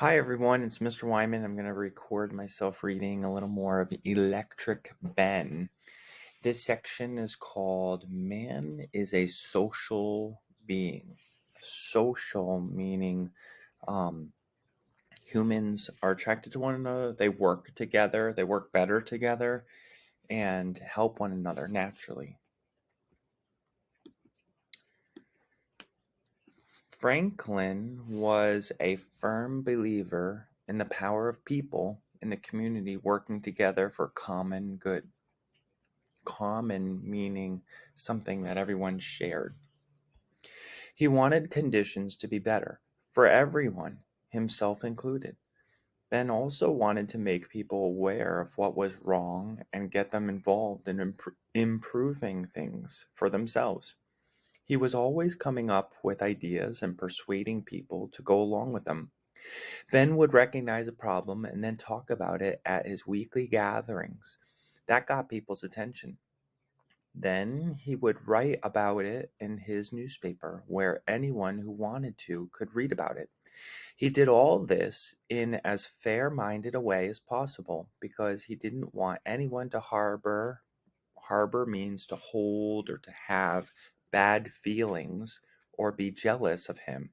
Hi everyone, it's Mr. Wyman. I'm going to record myself reading a little more of Electric Ben. This section is called Man is a Social Being. Social meaning um, humans are attracted to one another, they work together, they work better together, and help one another naturally. Franklin was a firm believer in the power of people in the community working together for common good. Common meaning something that everyone shared. He wanted conditions to be better for everyone, himself included. Ben also wanted to make people aware of what was wrong and get them involved in improving things for themselves. He was always coming up with ideas and persuading people to go along with them. Ben would recognize a problem and then talk about it at his weekly gatherings. That got people's attention. Then he would write about it in his newspaper, where anyone who wanted to could read about it. He did all this in as fair minded a way as possible because he didn't want anyone to harbor means to hold or to have bad feelings or be jealous of him.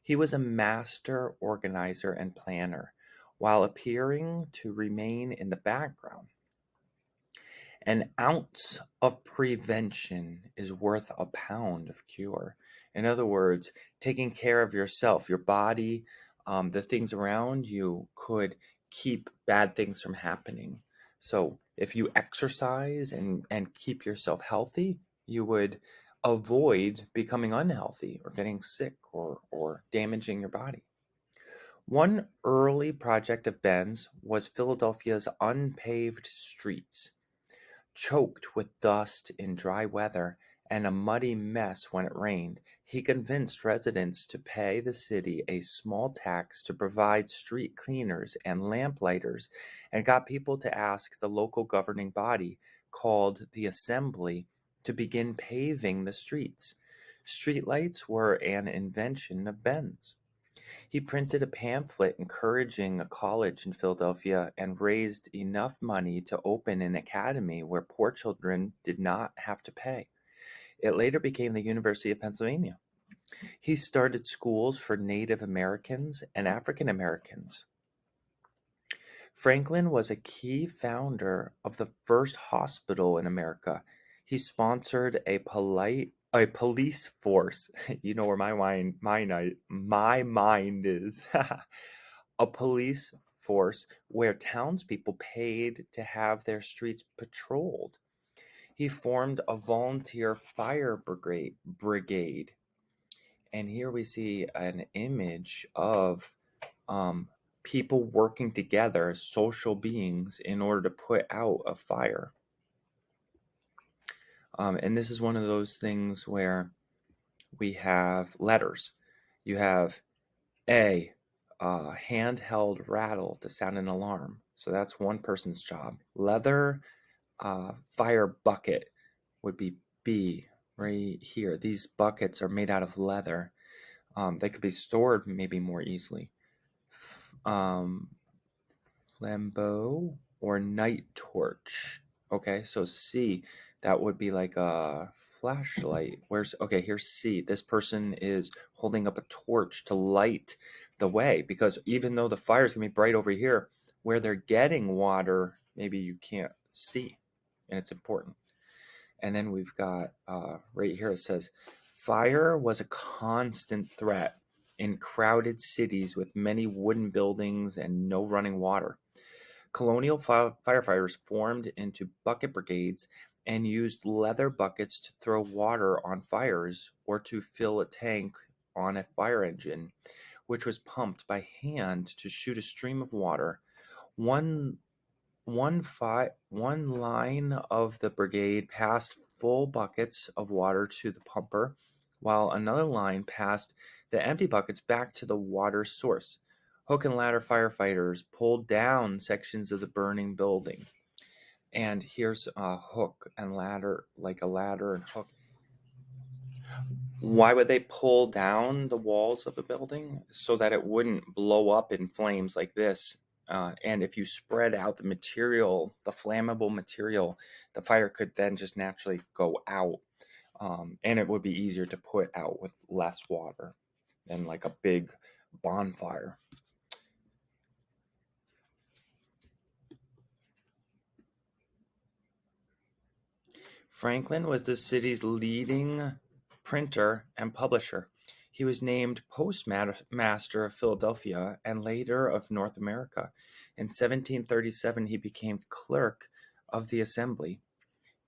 He was a master organizer and planner, while appearing to remain in the background. An ounce of prevention is worth a pound of cure. In other words, taking care of yourself, your body, the things around you could keep bad things from happening. So if you exercise and keep yourself healthy, you would avoid becoming unhealthy or getting sick or damaging your body. One early project of Ben's was Philadelphia's unpaved streets. Choked with dust in dry weather and a muddy mess when it rained, he convinced residents to pay the city a small tax to provide street cleaners and lamplighters, and got people to ask the local governing body, called the Assembly, to begin paving the streets. Streetlights were an invention of Ben's. He printed a pamphlet encouraging a college in Philadelphia and raised enough money to open an academy where poor children did not have to pay. It later became the University of Pennsylvania. He started schools for Native Americans and African Americans. Franklin was a key founder of the first hospital in America. He sponsored a police force. You know where my mind is. A police force where townspeople paid to have their streets patrolled. He formed a volunteer brigade. And here we see an image of um, people working together as social beings in order to put out a fire. And this is one of those things where we have letters. You have A, handheld rattle to sound an alarm. So that's one person's job. Leather fire bucket would be B right here. These buckets are made out of leather. They could be stored maybe more easily. Um, flambeau or night torch. Okay, so C, that would be like a flashlight. Here's C. This person is holding up a torch to light the way because even though the fire is going to be bright over here, where they're getting water, maybe you can't see, and it's important. And then we've got right here it says, fire was a constant threat in crowded cities with many wooden buildings and no running water. Colonial firefighters formed into bucket brigades and used leather buckets to throw water on fires or to fill a tank on a fire engine, which was pumped by hand to shoot a stream of water. One one line of the brigade passed full buckets of water to the pumper, while another line passed the empty buckets back to the water source. Hook and ladder firefighters pulled down sections of the burning building. And here's a hook and ladder, like a ladder and hook. Why would they pull down the walls of a building? So that it wouldn't blow up in flames like this. And if you spread out the material, the flammable material, the fire could then just naturally go out. And it would be easier to put out with less water than like a big bonfire. Franklin was the city's leading printer and publisher. He was named postmaster of Philadelphia and later of North America. In 1737, he became clerk of the Assembly.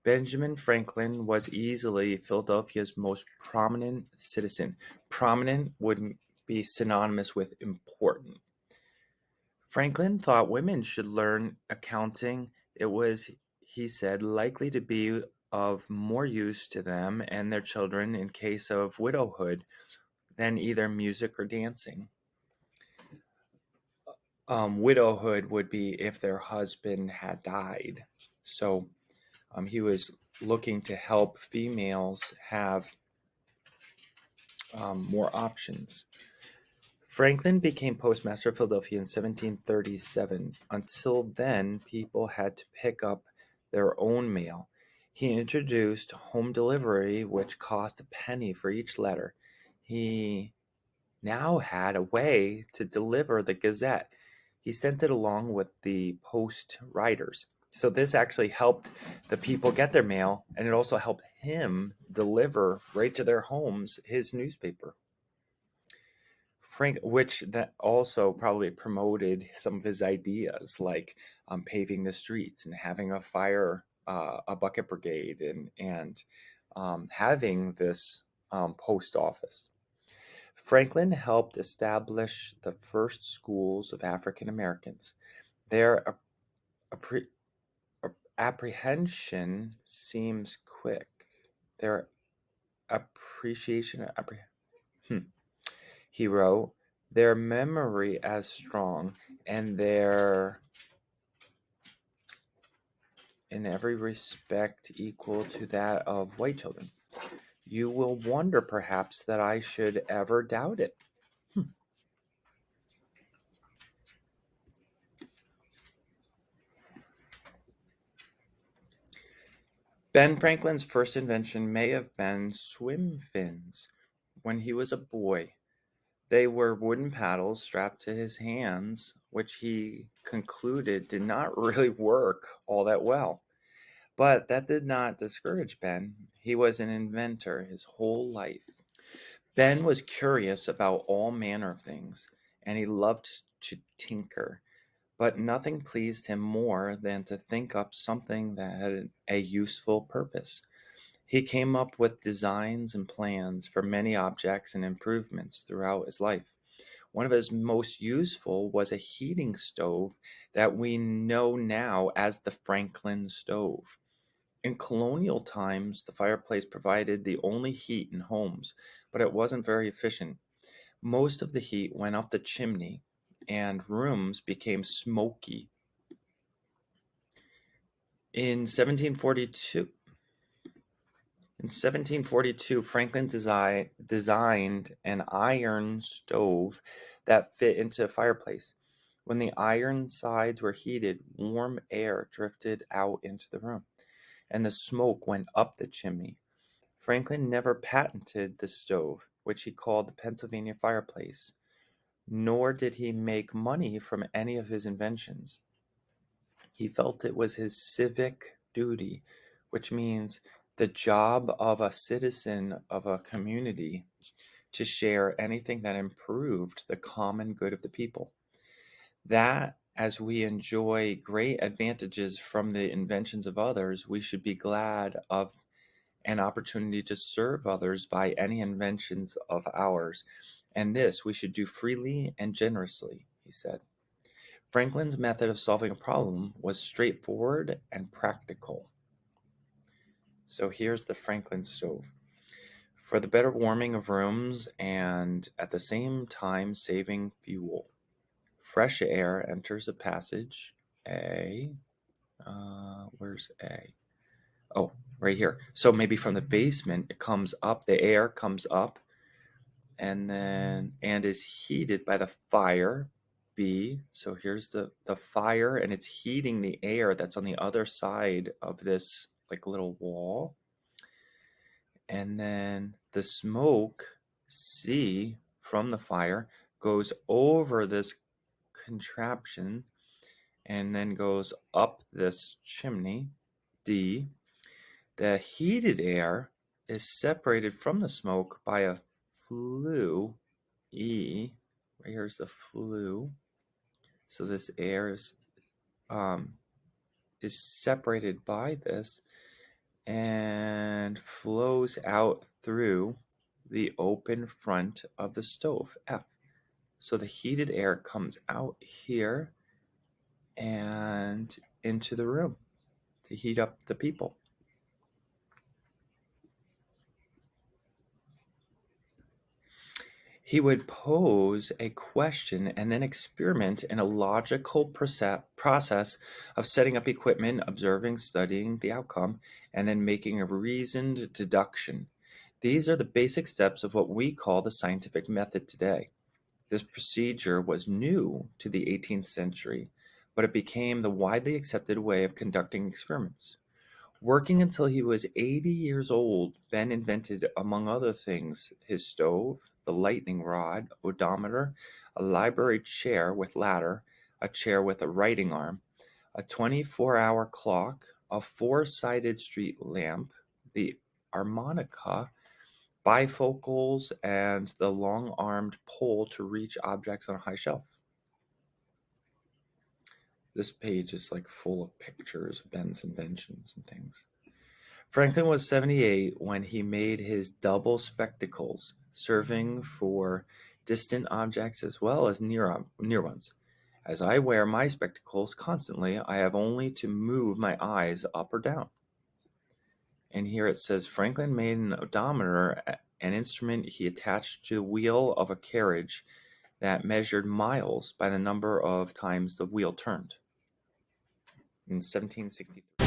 Benjamin Franklin was easily Philadelphia's most prominent citizen. Prominent would be synonymous with important. Franklin thought women should learn accounting. It was, he said, likely to be of more use to them and their children in case of widowhood than either music or dancing. Widowhood would be if their husband had died. So he was looking to help females have more options. Franklin became postmaster of Philadelphia in 1737. Until then, people had to pick up their own mail. He introduced home delivery, which cost a penny for each letter. He now had a way to deliver the Gazette. He sent it along with the post riders. So this actually helped the people get their mail, and it also helped him deliver right to their homes his newspaper. Which that also probably promoted some of his ideas, like paving the streets and having a bucket brigade, and having this post office. Franklin helped establish the first schools of African Americans. Their appre- apprehension seems quick. Their appreciation, hmm, he wrote, their memory as strong, and their in every respect equal to that of white children. You will wonder perhaps that I should ever doubt it. Ben Franklin's first invention may have been swim fins. When he was a boy, they were wooden paddles strapped to his hands, which he concluded did not really work all that well. But that did not discourage Ben. He was an inventor his whole life. Ben was curious about all manner of things, and he loved to tinker, but nothing pleased him more than to think up something that had a useful purpose. He came up with designs and plans for many objects and improvements throughout his life. One of his most useful was a heating stove that we know now as the Franklin stove. In colonial times, the fireplace provided the only heat in homes, but it wasn't very efficient. Most of the heat went up the chimney, and rooms became smoky. In 1742, in 1742, Franklin designed an iron stove that fit into a fireplace. When the iron sides were heated, warm air drifted out into the room, and the smoke went up the chimney. Franklin never patented the stove, which he called the Pennsylvania fireplace, nor did he make money from any of his inventions. He felt it was his civic duty, which means the job of a citizen of a community to share anything that improved the common good of the people. That, as we enjoy great advantages from the inventions of others, we should be glad of an opportunity to serve others by any inventions of ours. And this we should do freely and generously, he said. Franklin's method of solving a problem was straightforward and practical. So here's the Franklin stove. For the better warming of rooms and at the same time saving fuel. Fresh air enters a passage. A. Where's A? Oh, right here. So maybe from the basement, it comes up, the air comes up and is heated by the fire. B. So here's the fire, and it's heating the air that's on the other side of this like little wall. And then the smoke, C, from the fire goes over this contraption and then goes up this chimney. D. The heated air is separated from the smoke by a flue. E. Right here's the flue. So this air um, is separated by this and flows out through the open front of the stove, F. So the heated air comes out here and into the room to heat up the people. He would pose a question and then experiment in a logical process of setting up equipment, observing, studying the outcome, and then making a reasoned deduction. These are the basic steps of what we call the scientific method today. This procedure was new to the 18th century, but it became the widely accepted way of conducting experiments. Working until he was 80 years old, Ben invented, among other things, his stove, the lightning rod, odometer, a library chair with ladder, a chair with a writing arm, a 24-hour clock, a four-sided street lamp, the harmonica, bifocals, and the long-armed pole to reach objects on a high shelf. This page is like full of pictures of Ben's inventions and things. Franklin was 78 when he made his double spectacles, serving for distant objects as well as near ones. As I wear my spectacles constantly, I have only to move my eyes up or down. And here it says Franklin made an odometer, an instrument he attached to the wheel of a carriage that measured miles by the number of times the wheel turned in 1763.